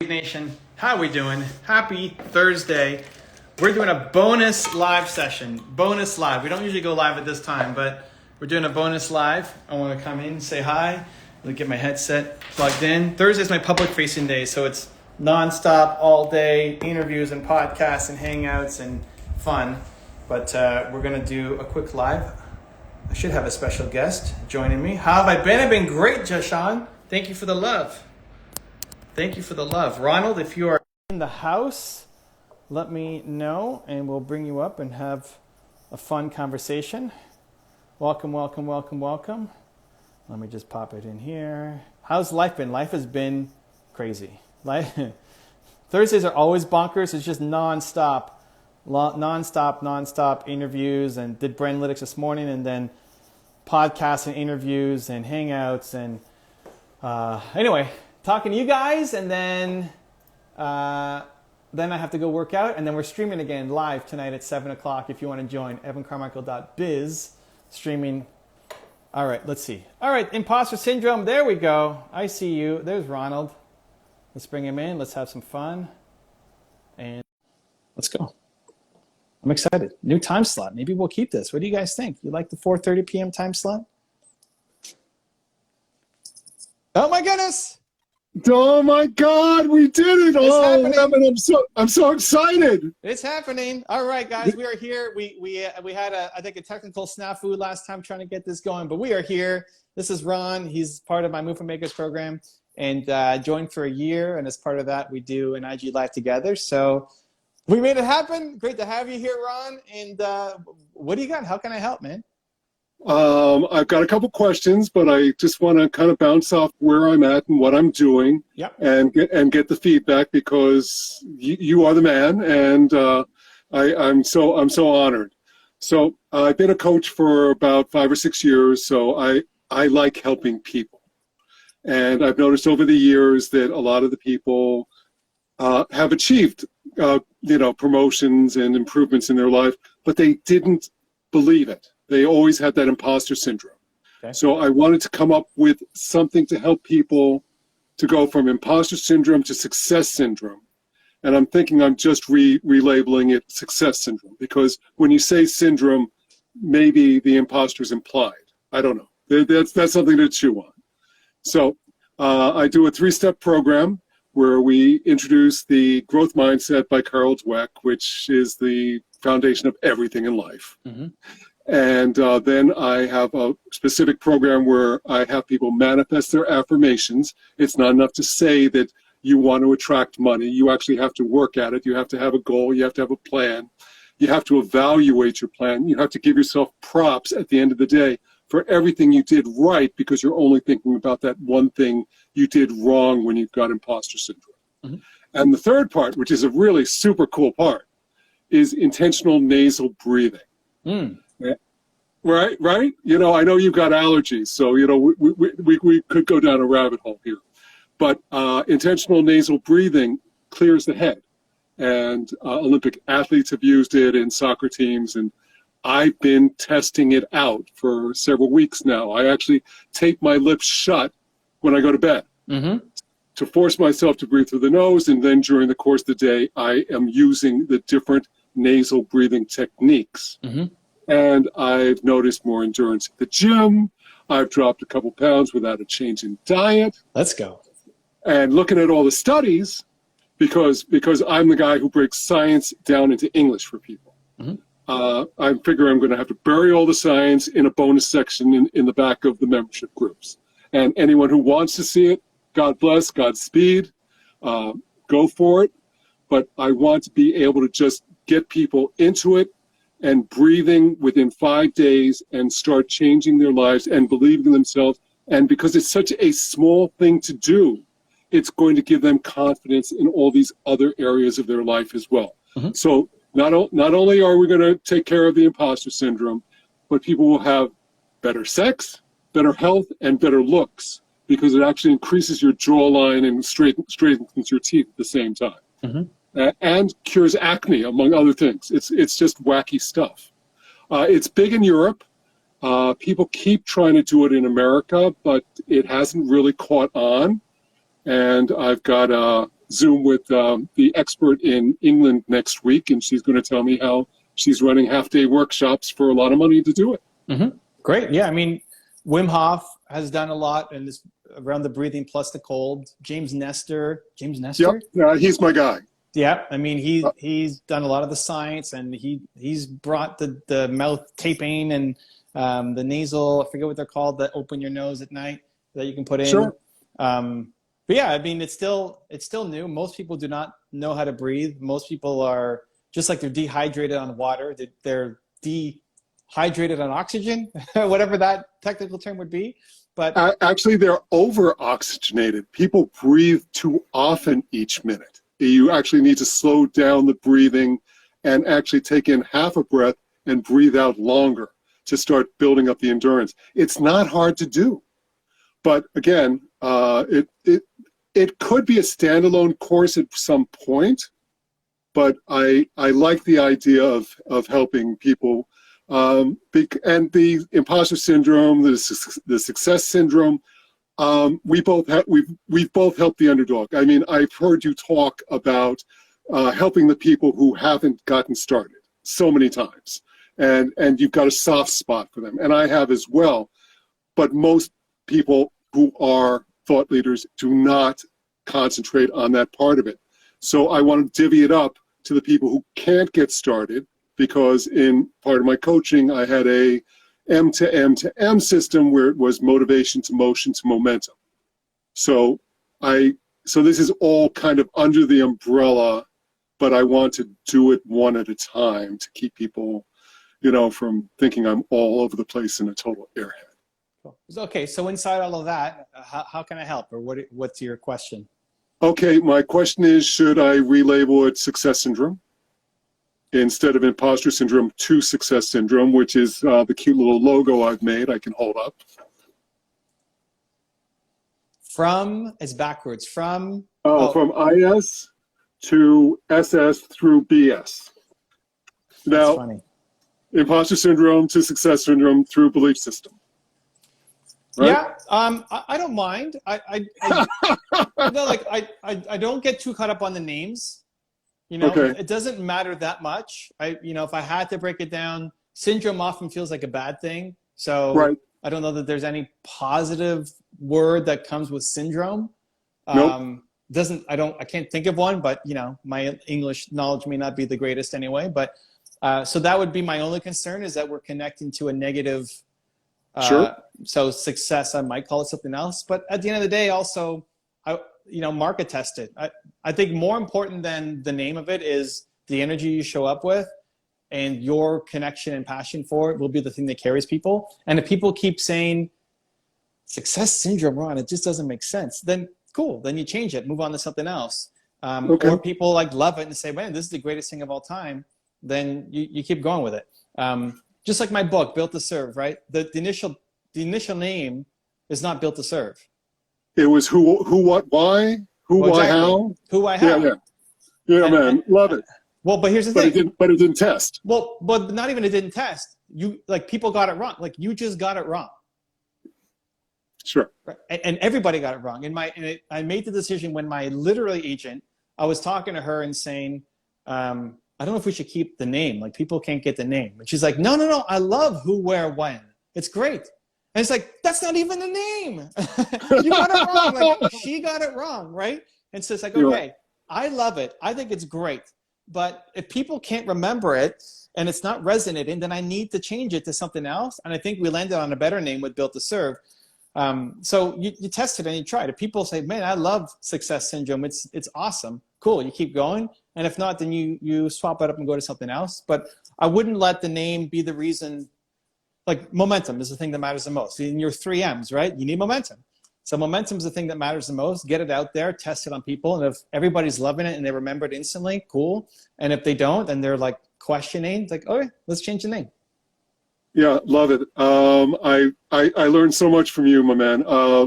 Lead Nation. How we doing? Happy Thursday. We're doing a bonus live session. Bonus live. We don't usually go live at this time, but we're doing a bonus live. I want to come in, say hi, get my headset plugged in. Thursday is my public facing day, so it's nonstop, all day, interviews and podcasts and hangouts and fun. But we're going to do a quick live. I should have a special guest joining me. How have I been? I've been great, Jashan. Thank you for the love. Thank you for the love. Ronald, if you are in the house, let me know and we'll bring you up and have a fun conversation. Welcome, welcome, welcome, welcome. Let me just pop it in here. How's life been? Life has been crazy. Thursdays are always bonkers. It's just nonstop interviews, and did Brandlytics this morning, and then podcasts and interviews and hangouts, and anyway, talking to you guys, and then I have to go work out, and then we're streaming again live tonight at 7 o'clock if you want to join. evancarmichael.biz streaming. All right, let's see. All right, imposter syndrome. There we go. I see you. There's Ronald. Let's bring him in. Let's have some fun. And let's go. I'm excited. New time slot. Maybe we'll keep this. What do you guys think? You like the 4:30 p.m. time slot? Oh my goodness! Oh my God, we did it! It's happening. I'm so excited. It's happening. All right, guys, we are here. We had I think a technical snafu last time trying to get this going, but we are here. This is Ron. He's part of my Movement Makers program, and joined for a year. And as part of that, we do an IG Live together. So we made it happen. Great to have you here, Ron. And what do you got? How can I help, man? I've got a couple questions, but I just want to kind of bounce off where I'm at and what I'm doing, yep, and get the feedback, because you are the man, and I'm so honored. So I've been a coach for about 5 or 6 years, so I like helping people, and I've noticed over the years that a lot of the people have achieved promotions and improvements in their life, but they didn't believe it. They always had that imposter syndrome. Okay. So I wanted to come up with something to help people to go from imposter syndrome to success syndrome. And I'm thinking I'm just relabeling it success syndrome, because when you say syndrome, maybe the imposter is implied. I don't know. That's something to chew on. So I do a 3-step program where we introduce the growth mindset by Carol Dweck, which is the foundation of everything in life. Mm-hmm. And then I have a specific program where I have people manifest their affirmations. It's not enough to say that you want to attract money. You actually have to work at it. You have to have a goal. You have to have a plan. You have to evaluate your plan. You have to give yourself props at the end of the day for everything you did right, because you're only thinking about that one thing you did wrong when you've got imposter syndrome. Mm-hmm. And the third part, which is a really super cool part, is intentional nasal breathing. Mm. Right. I know you've got allergies, so we could go down a rabbit hole here. But intentional nasal breathing clears the head, and Olympic athletes have used it in soccer teams, and I've been testing it out for several weeks now. I actually tape my lips shut when I go to bed, mm-hmm, to force myself to breathe through the nose, and then during the course of the day, I am using the different nasal breathing techniques. Mm-hmm. And I've noticed more endurance at the gym. I've dropped a couple pounds without a change in diet. Let's go. And looking at all the studies, because I'm the guy who breaks science down into English for people. Mm-hmm. I figure I'm going to have to bury all the science in a bonus section in the back of the membership groups. And anyone who wants to see it, God bless, Godspeed, go for it. But I want to be able to just get people into it and breathing within 5 days and start changing their lives and believing in themselves. And because it's such a small thing to do, it's going to give them confidence in all these other areas of their life as well. Mm-hmm. So not only are we going to take care of the imposter syndrome, but people will have better sex, better health, and better looks, because it actually increases your jawline and straightens your teeth at the same time. Mm-hmm. And cures acne, among other things. It's just wacky stuff. It's big in Europe. People keep trying to do it in America, but it hasn't really caught on. And I've got Zoom with the expert in England next week, and she's going to tell me how she's running half-day workshops for a lot of money to do it. Mm-hmm. Great. Yeah, I mean, Wim Hof has done a lot in this around the breathing plus the cold. James Nestor. Yep, he's my guy. Yeah, I mean, he's done a lot of the science, and he's brought the mouth taping and the nasal, I forget what they're called, that open your nose at night that you can put in. Sure. But yeah, I mean, it's still new. Most people do not know how to breathe. Most people are just like they're dehydrated on water. They're dehydrated on oxygen, whatever that technical term would be. But actually, they're over-oxygenated. People breathe too often each minute. You actually need to slow down the breathing and actually take in half a breath and breathe out longer to start building up the endurance. It's not hard to do. But again, it could be a standalone course at some point, but I like the idea of helping people. And the imposter syndrome, the success syndrome, we've both helped the underdog. I mean, I've heard you talk about helping the people who haven't gotten started so many times, and you've got a soft spot for them, and I have as well. But most people who are thought leaders do not concentrate on that part of it. So I want to divvy it up to the people who can't get started, because in part of my coaching, I had a M to M to M system where it was motivation to motion to momentum. So this is all kind of under the umbrella, but I want to do it one at a time to keep people, from thinking I'm all over the place and a total airhead. Okay, so inside all of that, how can I help, or what's your question? Okay, my question is, should I relabel it success syndrome instead of imposter syndrome to success syndrome, which is the cute little logo I've made I can hold up? From is backwards. From IS to SS through BS. Now, that's funny. Imposter syndrome to success syndrome through belief system. Right? Yeah, I don't mind. I don't get too caught up on the names. Okay. It doesn't matter that much. If I had to break it down, syndrome often feels like a bad thing. So right. I don't know that there's any positive word that comes with syndrome. Nope. I can't think of one, but my English knowledge may not be the greatest anyway. But so that would be my only concern, is that we're connecting to a negative. Sure. So success, I might call it something else. But at the end of the day, also, market test it. I think more important than the name of it is the energy you show up with, and your connection and passion for it will be the thing that carries people. And if people keep saying success syndrome, Ron, it just doesn't make sense, then cool. Then you change it, move on to something else. Okay. Or people love it and say, man, this is the greatest thing of all time. Then you keep going with it. Just like my book, Built to Serve, right? The initial name is not Built to Serve. It was who, what, why, why, exactly. how. Who, why, how. Yeah, man, love it. Well, but here's the thing. But it didn't test. Well, but not even it didn't test. People got it wrong. You just got it wrong. Sure. Right? And everybody got it wrong. I made the decision when my literary agent, I was talking to her and saying, I don't know if we should keep the name. People can't get the name. And she's like, no. I love who, where, when. It's great. And it's like, that's not even the name. You got it wrong. She got it wrong, right? And so it's like, okay, I love it. I think it's great. But if people can't remember it and it's not resonating, then I need to change it to something else. And I think we landed on a better name with Built to Serve. So you test it and you try it. If people say, man, I love success syndrome, it's awesome. Cool, you keep going. And if not, then you swap it up and go to something else. But I wouldn't let the name be the reason. Momentum is the thing that matters the most. In your 3 M's, right? You need momentum. So momentum is the thing that matters the most. Get it out there, test it on people. And if everybody's loving it and they remember it instantly, cool. And if they don't, and they're questioning, it's okay, let's change the name. Yeah, love it. I learned so much from you, my man.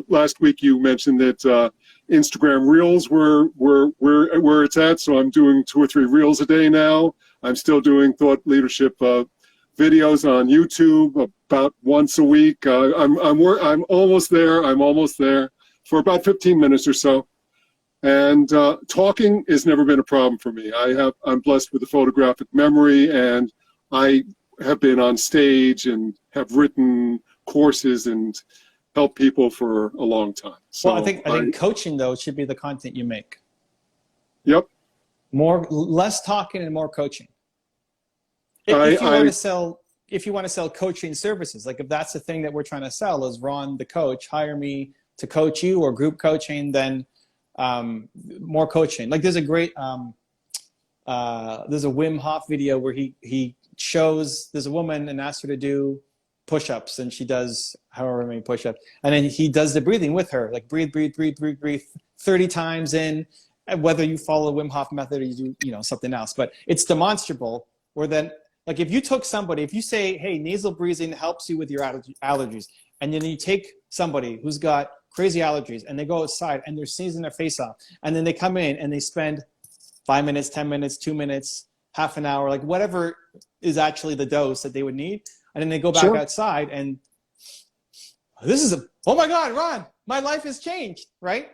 Last week you mentioned that Instagram Reels were where it's at. So I'm doing 2 or 3 Reels a day now. I'm still doing thought leadership videos on YouTube about once a week. I'm almost there. I'm almost there for about 15 minutes or so. And talking has never been a problem for me. I'm blessed with a photographic memory, and I have been on stage and have written courses and helped people for a long time. So Well, I think coaching though should be the content you make. Yep. Less talking and more coaching. If you want to sell coaching services, like if that's the thing that we're trying to sell is Ron the coach, hire me to coach you, or group coaching, then more coaching. Like there's a great there's a Wim Hof video where he shows, there's a woman and asks her to do push-ups, and she does however many push-ups, and then he does the breathing with her, like breathe 30 times in, whether you follow the Wim Hof method or you do something else. But it's demonstrable, where then, like if you took somebody, if you say, hey, nasal breathing helps you with your allergies, and then you take somebody who's got crazy allergies and they go outside and they're sneezing their face off, and then they come in and they spend 5 minutes, 10 minutes, 2 minutes, half an hour, like whatever is actually the dose that they would need, and then they go back outside and oh my God, Ron, my life has changed, right?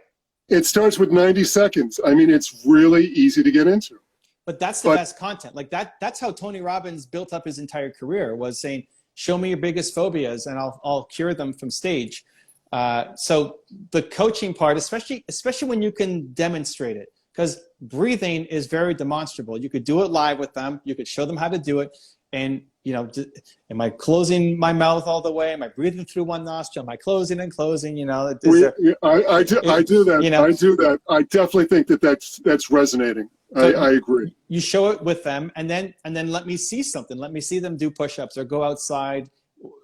It starts with 90 seconds. I mean, it's really easy to get into. But that's the best content. Like that's how Tony Robbins built up his entire career, was saying, show me your biggest phobias and I'll cure them from stage. So the coaching part, especially when you can demonstrate it, because breathing is very demonstrable. You could do it live with them. You could show them how to do it. And, am I closing my mouth all the way? Am I breathing through one nostril? Am I closing and closing? I do that. I do that. I definitely think that's resonating. I agree. You show it with them, and then let me see something. Let me see them do push-ups or go outside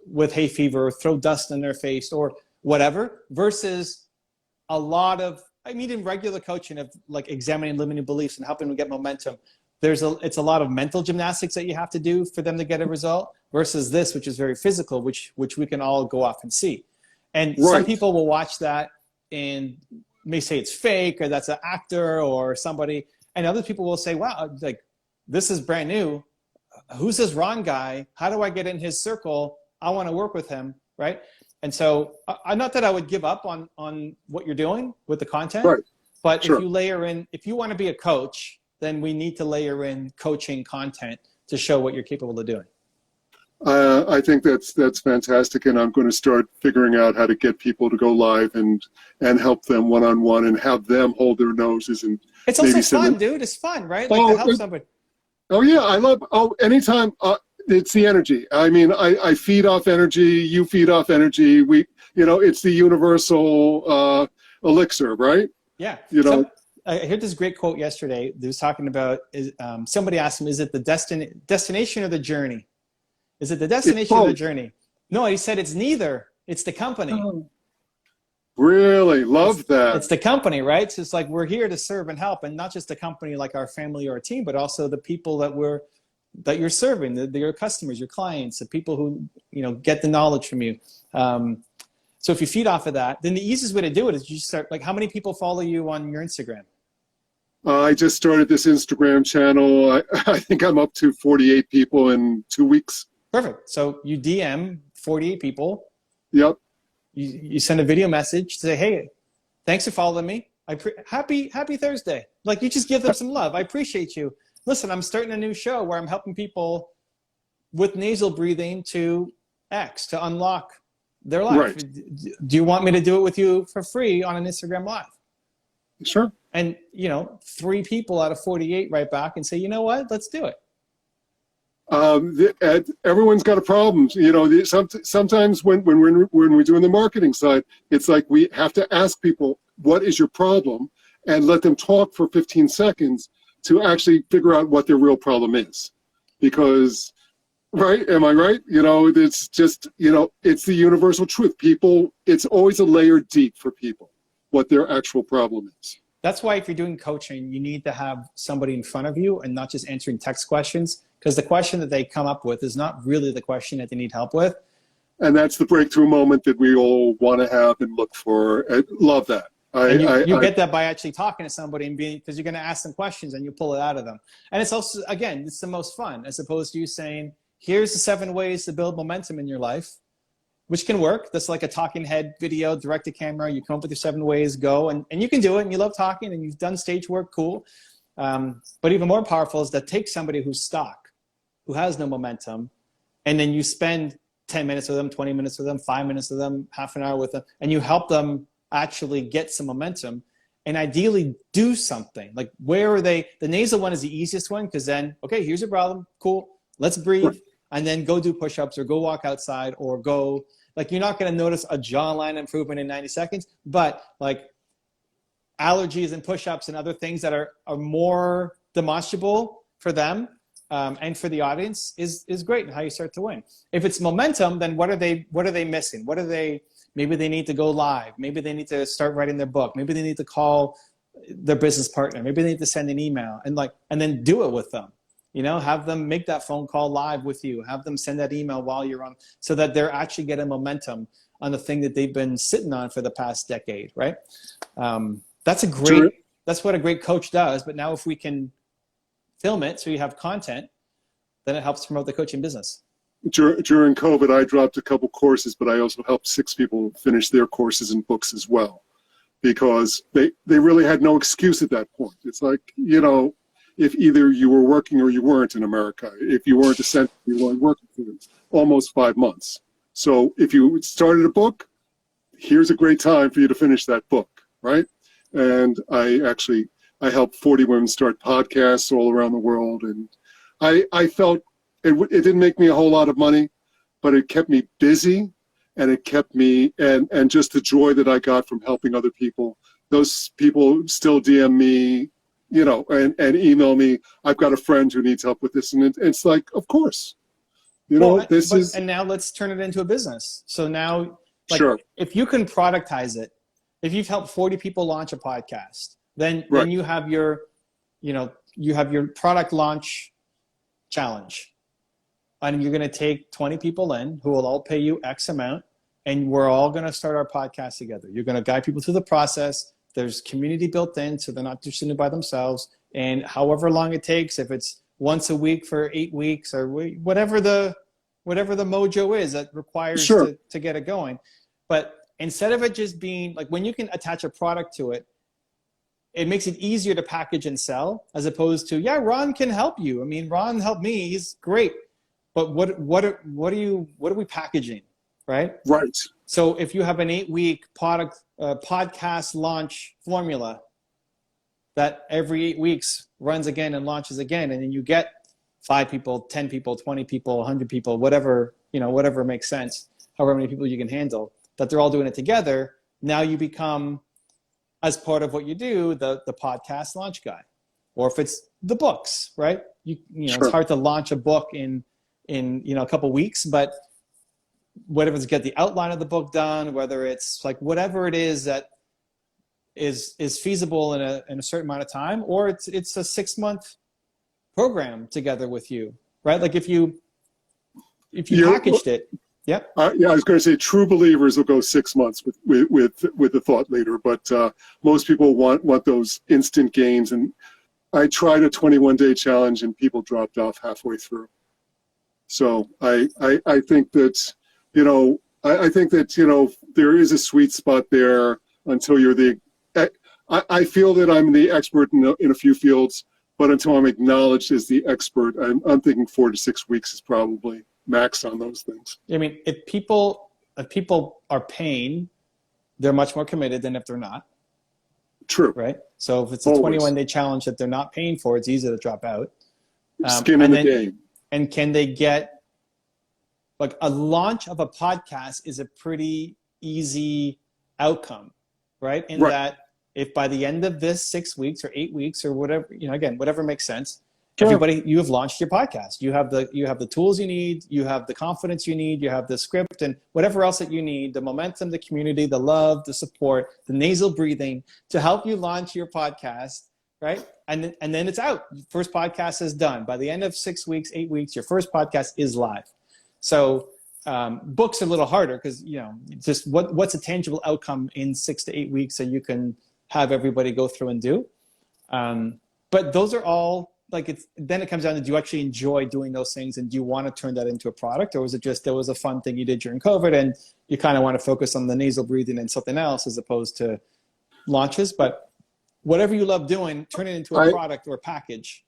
with hay fever or throw dust in their face or whatever, versus a lot of, in regular coaching of like examining limiting beliefs and helping them get momentum, it's a lot of mental gymnastics that you have to do for them to get a result, versus this, which is very physical, which we can all go off and see. And some people will watch that and may say it's fake, or that's an actor or somebody. And other people will say, wow, like this is brand new. Who's this Ron guy? How do I get in his circle? I want to work with him, right? And so not that I would give up on what you're doing with the content, but if you layer in, if you want to be a coach, then we need to layer in coaching content to show what you're capable of doing. I think that's fantastic, and I'm going to start figuring out how to get people to go live and help them one-on-one and have them hold their noses. And it's also fun, dude. It's fun, right? Like to help somebody. Oh yeah, anytime. It's the energy. I mean, I feed off energy. You feed off energy. It's the universal elixir, right? Yeah. I heard this great quote yesterday. They was talking about, somebody asked him, is it the destination or the journey? Is it the destination or the journey? No, he said it's neither. It's the company. Oh, really? Love that. It's the company, right? So it's like we're here to serve and help, and not just the company like our family or our team, but also the people that you're serving, your customers, your clients, the people who get the knowledge from you. So if you feed off of that, then the easiest way to do it is you start, like, how many people follow you on your Instagram? I just started this Instagram channel. I think I'm up to 48 people in 2 weeks. Perfect. So you DM 48 people. Yep. You send a video message to say, hey, thanks for following me. Happy Thursday. Like, you just give them some love. I appreciate you. Listen, I'm starting a new show where I'm helping people with nasal breathing to unlock their life. Right. Do you want me to do it with you for free on an Instagram Live? Sure. And 3 people out of 48 write back and say, you know what, let's do it. Everyone's got a problem. Sometimes when we're doing the marketing side, it's like we have to ask people, what is your problem? And let them talk for 15 seconds to actually figure out what their real problem is. Because, right, am I right? It's just, it's the universal truth. People, it's always a layer deep for people, what their actual problem is. That's why if you're doing coaching, you need to have somebody in front of you and not just answering text questions, because the question that they come up with is not really the question that they need help with. And that's the breakthrough moment that we all want to have and look for. I love that. You get that by actually talking to somebody and because you're going to ask them questions and you pull it out of them. And it's also, again, it's the most fun, as opposed to you saying, here's the 7 ways to build momentum in your life. which can work. That's like a talking head video, direct to camera. You come up with your 7 ways, go, and you can do it, and you love talking, and you've done stage work, cool. But even more powerful is that take somebody who's stock, who has no momentum, and then you spend 10 minutes with them, 20 minutes with them, 5 minutes with them, half an hour with them, and you help them actually get some momentum and ideally do something. Like, where are they? The nasal one is the easiest one, because then, okay, here's your problem, cool, let's breathe, and then go do push-ups or go walk outside or go, like, you're not going to notice a jawline improvement in 90 seconds, but like allergies and push-ups and other things that are more demonstrable for them and for the audience is great, and how you start to win. If it's momentum, then what are they missing? Maybe they need to go live. Maybe they need to start writing their book. Maybe they need to call their business partner. Maybe they need to send an email and then do it with them. Have them make that phone call live with you. Have them send that email while you're on, so that they're actually getting momentum on the thing that they've been sitting on for the past decade, right? That's what a great coach does. But now if we can film it so you have content, then it helps promote the coaching business. During COVID, I dropped a couple courses, but I also helped 6 people finish their courses and books as well, because they really had no excuse at that point. It's like, if either you were working or you weren't in America. If you weren't essential, you weren't working for almost 5 months. So if you started a book, here's a great time for you to finish that book, right? And I helped 40 women start podcasts all around the world, and I felt it didn't make me a whole lot of money, but it kept me busy, and it kept me, and just the joy that I got from helping other people. Those people still DM me, and email me, I've got a friend who needs help with this. And it's like, of course, and now let's turn it into a business. So now, sure. If you can productize it, if you've helped 40 people launch a podcast, then you have your product launch challenge. And you're going to take 20 people in who will all pay you X amount, and we're all going to start our podcast together. You're going to guide people through the process. There's community built in, so they're not just doing it by themselves. And however long it takes, if it's once a week for 8 weeks or whatever the mojo is that requires to get it going. But instead of it just being like, when you can attach a product to it, it makes it easier to package and sell, as opposed to, Ron can help you. I mean, Ron helped me. He's great. But what are we packaging, right? Right. So if you have an 8-week podcast launch formula that every 8 weeks runs again and launches again, and then you get 5 people, 10 people, 20 people, 100 people, whatever makes sense, however many people you can handle, that they're all doing it together. Now you become, as part of what you do, the podcast launch guy. Or if it's the books, right? It's hard to launch a book in a couple weeks, but whatever, it's get the outline of the book done, whether it's like whatever it is that is feasible in a certain amount of time, or it's a 6-month program together with you, right? Like if you packaged it. Yeah. I was going to say true believers will go 6 months with the thought leader, but most people want those instant gains. And I tried a 21-day challenge, and people dropped off halfway through. So I think that there is a sweet spot there until you're I feel that I'm the expert in a few fields, but until I'm acknowledged as the expert, I'm thinking 4 to 6 weeks is probably max on those things. I mean, if people are paying, they're much more committed than if they're not. True. Right? So if it's a 21-day challenge that they're not paying for, it's easy to drop out. Skin in the game. And can they get, like, a launch of a podcast is a pretty easy outcome, right? In that if by the end of this 6 weeks or 8 weeks or whatever, again, whatever makes sense, you have launched your podcast. You have the tools you need, you have the confidence you need, you have the script and whatever else that you need, the momentum, the community, the love, the support, the nasal breathing to help you launch your podcast, right? And then it's out. First podcast is done. By the end of 6 weeks, 8 weeks, your first podcast is live. So books are a little harder because, just what's a tangible outcome in 6 to 8 weeks that you can have everybody go through and do. But those are all like then it comes down to, do you actually enjoy doing those things, and do you want to turn that into a product, or was it just, there was a fun thing you did during COVID and you kind of want to focus on the nasal breathing and something else as opposed to launches? But whatever you love doing, turn it into a product or a package.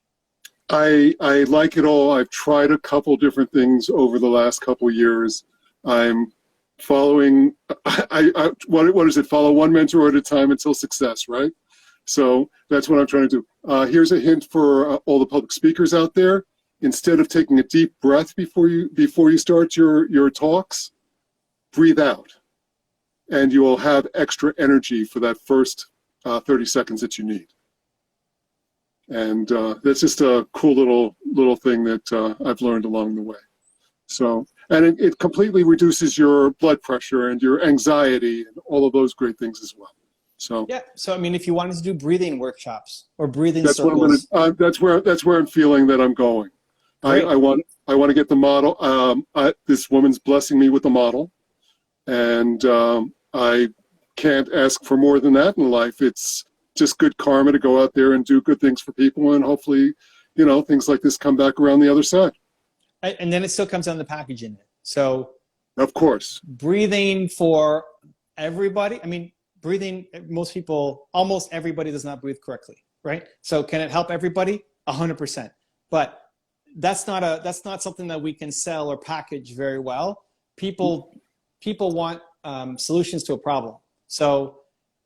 I like it all. I've tried a couple different things over the last couple years. I'm following, what is it? Follow one mentor at a time until success, right? So that's what I'm trying to do. Here's a hint for all the public speakers out there. Instead of taking a deep breath before you start your talks, breathe out, and you will have extra energy for that first 30 seconds that you need. And that's just a cool little thing that I've learned along the way. So, and it completely reduces your blood pressure and your anxiety and all of those great things as well. So yeah. So I mean, if you wanted to do breathing workshops or breathing that's circles, that's where I'm feeling that I'm going. I want to get the model. This woman's blessing me with the model, and I can't ask for more than that in life. It's just good karma to go out there and do good things for people, and hopefully, things like this come back around the other side. And then it still comes down to packaging it. So, of course, breathing for everybody. I mean, breathing. Almost everybody does not breathe correctly, right? So, can it help everybody? 100%. But that's not something that we can sell or package very well. People want solutions to a problem. So,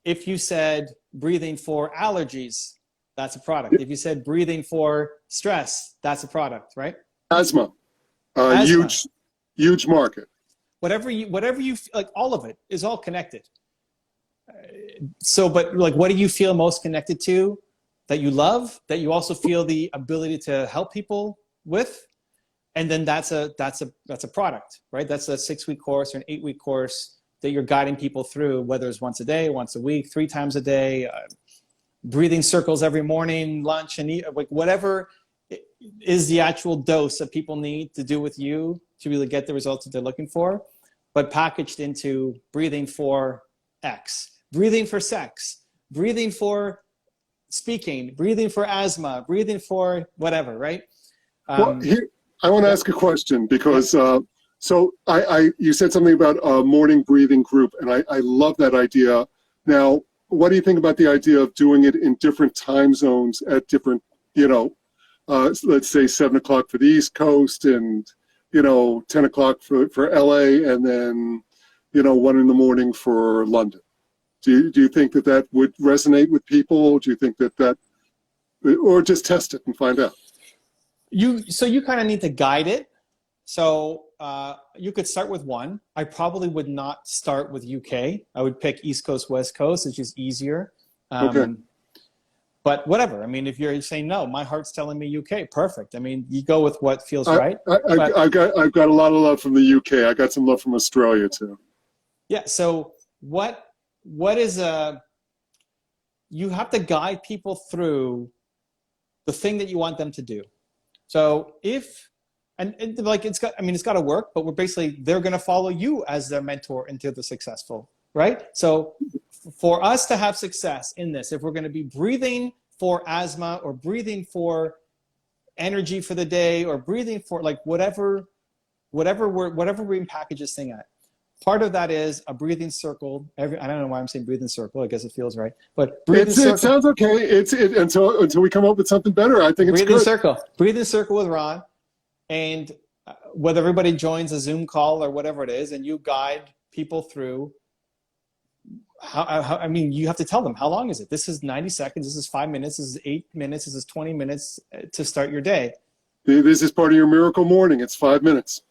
if you said breathing for allergies, that's a product. If you said breathing for stress, that's a product, right? Asthma. Huge market. Whatever you like, all of it is all connected. So, but like, what do you feel most connected to that you love, that you also feel the ability to help people with? And then that's a product, right? That's a 6-week course or an 8-week course that you're guiding people through, whether it's once a day, once a week, 3 times a day, breathing circles every morning, lunch, and eat, like whatever is the actual dose that people need to do with you to really get the results that they're looking for, but packaged into breathing for X, breathing for sex, breathing for speaking, breathing for asthma, breathing for whatever, right? Well, here, I want to ask a question because so you said something about a morning breathing group, and I love that idea. Now, what do you think about the idea of doing it in different time zones at different, let's say 7 o'clock for the East Coast and, 10 o'clock for LA, and then, 1 in the morning for London? Do you think that would resonate with people? Do you think that or just test it and find out? So you kind of need to guide it. So you could start with one. I probably would not start with UK. I would pick East Coast, West Coast. It's just easier. Okay. But whatever. I mean, if you're saying no, my heart's telling me UK, perfect. I mean, you go with what feels right. I've got a lot of love from the UK. I got some love from Australia too. Yeah. So what is you have to guide people through the thing that you want them to do. So and like it's got to work, but they're going to follow you as their mentor until they're successful, right? So for us to have success in this, if we're going to be breathing for asthma or breathing for energy for the day or breathing for like whatever we package this thing at, part of that is a breathing circle. I don't know why I'm saying breathing circle. I guess it feels right, but breathing circle. It sounds okay. Until we come up with something better. I think it's good. Breathing circle with Ron. And whether everybody joins a Zoom call or whatever it is, and you guide people through you have to tell them, how long is it? This is 90 seconds. This is 5 minutes. This is 8 minutes. This is 20 minutes to start your day. This is part of your miracle morning. It's 5 minutes.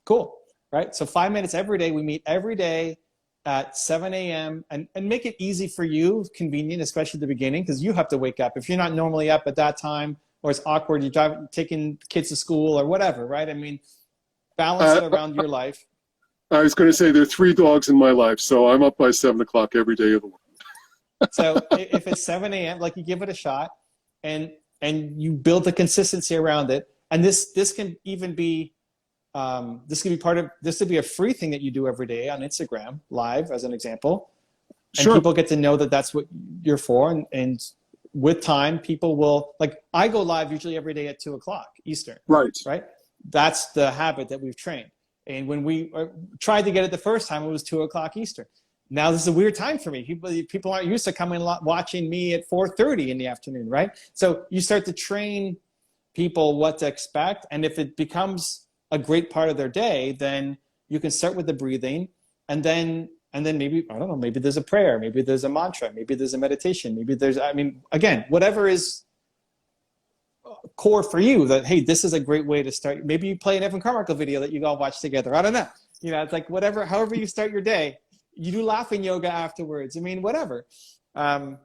Cool. Right. So 5 minutes every day. We meet every day at 7 a.m. and make it easy for you, convenient, especially at the beginning, because you have to wake up. If you're not normally up at that time, or it's awkward, you're taking kids to school or whatever, right? I mean, balance it around your life. I was going to say there are 3 dogs in my life, so I'm up by 7 o'clock every day of the week. So if it's 7 a.m., like you give it a shot, and you build the consistency around it. And this can even be this could be a free thing that you do every day on Instagram Live, as an example. And Sure. people get to know that that's what you're for, and with time, people will, like, I go live usually every day at 2:00 Eastern. Right. Right? That's the habit that we've trained. And when we tried to get it the first time, it was 2:00 Eastern. Now this is a weird time for me. People aren't used to coming watching me at 4:30 in the afternoon, right? So you start to train people what to expect, and if it becomes a great part of their day, then you can start with the breathing, and then maybe, I don't know, maybe there's a prayer, maybe there's a mantra, maybe there's a meditation, maybe there's, I mean, again, whatever is core for you, that, hey, this is a great way to start. Maybe you play an Evan Carmichael video that you all watch together. I don't know. You know, it's like whatever, however you start your day. You do laughing yoga afterwards. I mean, whatever. So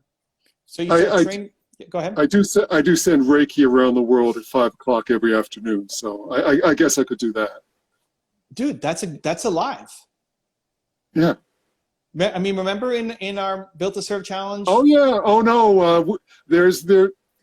you train. Go ahead. I do send Reiki around the world at 5:00 every afternoon. So I guess I could do that. Dude, that's alive. Yeah. I mean, remember in our Built to Serve challenge? Oh yeah. Oh no.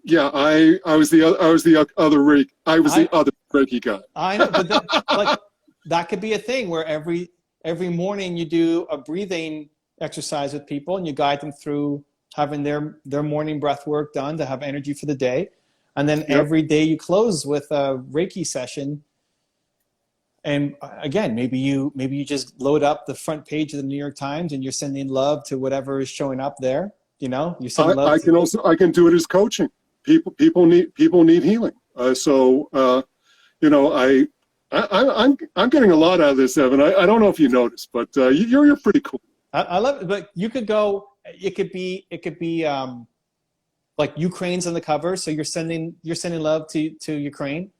Yeah. I was the other Reiki. I was the other Reiki guy. I know, but like that could be a thing where every morning you do a breathing exercise with people and you guide them through having their morning breath work done to have energy for the day. And then every day you close with a Reiki session. And again, maybe you just load up the front page of the New York Times and you're sending love to whatever is showing up there. You know, you're sending love. I can do it as coaching. People need healing. You know, I'm getting a lot out of this, Evan. I don't know if you noticed, but you're pretty cool. I love it. But you could go. It could be like Ukraine's on the cover, so you're sending love to Ukraine,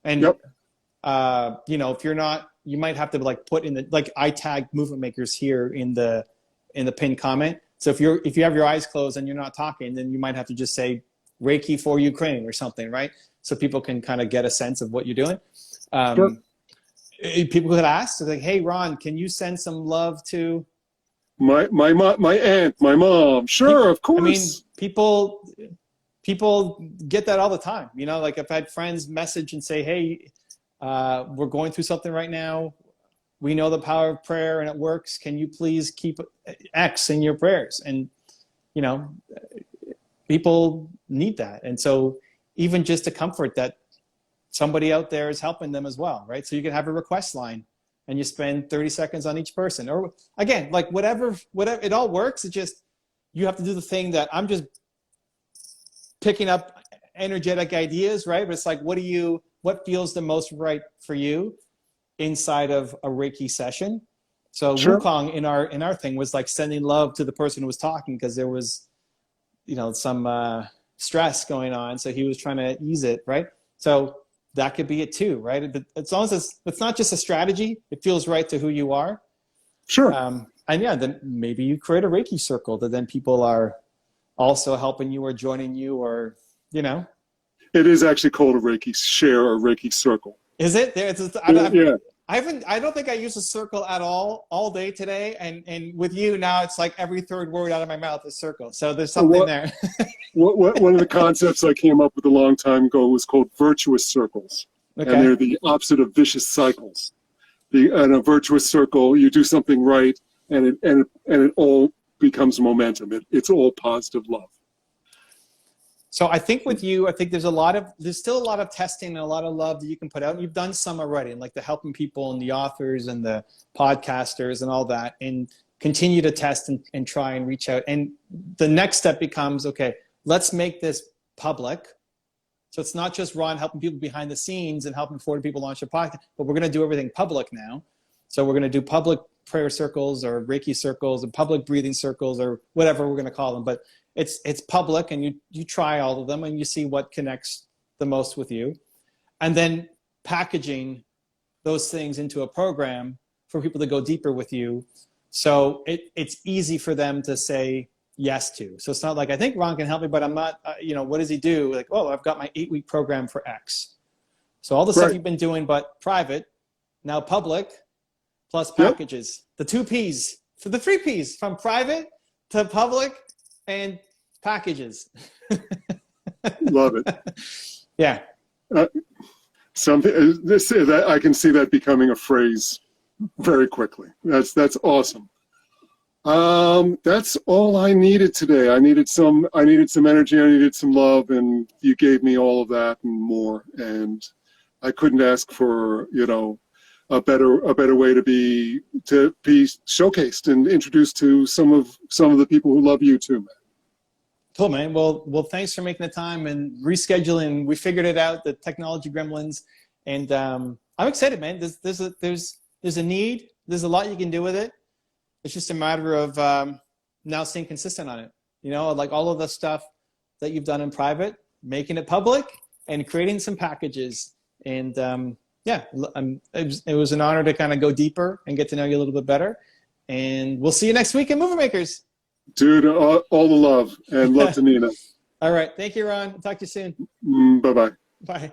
and you know, if you're not, you might have to like put in the, like, I tag movement makers here in the pinned comment. So if you have your eyes closed and you're not talking, then you might have to just say Reiki for Ukraine or something, right? So people can kind of get a sense of what you're doing. Sure. People could ask, like, hey, Ron, can you send some love to my aunt, my mom? Sure, of course. I mean, people get that all the time. You know, like I've had friends message and say, hey, we're going through something right now. We know the power of prayer and it works. Can you please keep X in your prayers? And, you know, people need that. And so even just to comfort that somebody out there is helping them as well, right? So you can have a request line and you spend 30 seconds on each person. Or again, like whatever, it all works. It's just, you have to do the thing that I'm just picking up energetic ideas, right? But it's like, what feels the most right for you inside of a Reiki session? So sure. Wukong in our thing was like sending love to the person who was talking because there was, you know, some stress going on. So he was trying to ease it, right? So that could be it too, right? But as long as it's not just a strategy, it feels right to who you are. Sure. And yeah, then maybe you create a Reiki circle that then people are also helping you or joining you, or, you know. It is actually called a Reiki share or Reiki circle. Is it? Yeah. I don't think I use a circle at all day today. And with you now, it's like every third word out of my mouth is circle. So there's something there. One of the concepts I came up with a long time ago was called virtuous circles. Okay. And they're the opposite of vicious cycles. In a virtuous circle, you do something right, and it all becomes momentum. It's all positive love. So I think with you, I think there's still a lot of testing and a lot of love that you can put out. You've done some already, like the helping people and the authors and the podcasters and all that, and continue to test and try and reach out. And the next step becomes, okay, let's make this public. So it's not just Ron helping people behind the scenes and helping 40 people launch a podcast, but we're going to do everything public now. So we're going to do public prayer circles or Reiki circles and public breathing circles or whatever we're going to call them. But it's public, and you try all of them and you see what connects the most with you. And then packaging those things into a program for people to go deeper with you. So it's easy for them to say yes to. So it's not like, I think Ron can help me, but I'm not, you know, what does he do? Like, oh, I've got my 8-week program for X. So all the stuff you've been doing, but private, now public, plus packages. The 2 Ps, for the 3 Ps, from private to public and packages. Love it. Yeah. I can see that becoming a phrase very quickly. That's awesome. That's all I needed today. I needed some energy. I needed some love, and you gave me all of that and more. And I couldn't ask for, a better way to be showcased and introduced to some of the people who love you too, man. Cool, man. Well, thanks for making the time and rescheduling. We figured it out, the technology gremlins, and I'm excited, man. There's a need. There's a lot you can do with it. It's just a matter of now staying consistent on it. Like all of the stuff that you've done in private, making it public, and creating some packages. And it was an honor to kind of go deeper and get to know you a little bit better. And we'll see you next week at Movie Makers. Dude, all the love and love to Nina. All right. Thank you, Ron. Talk to you soon. Bye-bye. Bye.